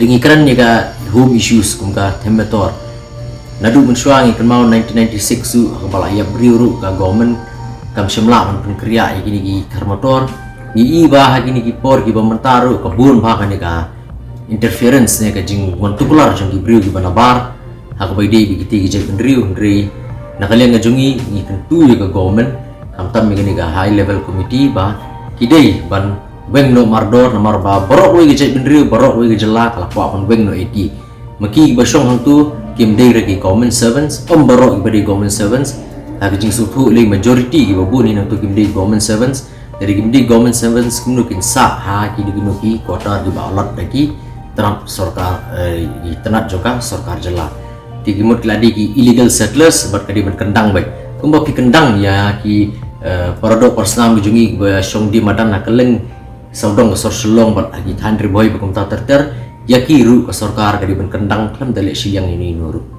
Lingi kran ni ka home issues kum ka themator. Nadu mensuang ikan mau 1996 su akbala ya briuru ka government kam semla man kriya ikini ki karmotor ni iba hakini ki por ki bamentaru ka bun ba kan ka interference ne ka jing particular jong ki briu ki banabar hak bai dei bi kiti ki jeng riu ndri nakalian ga jongi ni kan tu ka government kam tam ikini ka high level committee ba kidei ban weng no mardor nomor ba borok we ki jeng riu borok we ki jela kala pa pon weng no eti maki basong hang tu kim dei ragi government servants borok ibadi government servants hak jing sutu le majority ki babu ni nang tu kim dei government servants dari kim dei government servants kum nukin sa ha ki di nuki kota di bawlat lagi tanap sarkar di tanat joka sarkar jela ti kimut ladi ki illegal settlers berkadi berkendang baik kumba pi kendang ya ki paradok persnam jungi ba syong di madan nakeleng saudong ke sorselong ber agi thandri boy bekum ta terter ya ki ru ke sarkar kadi berkendang klam dalek siang ini nuru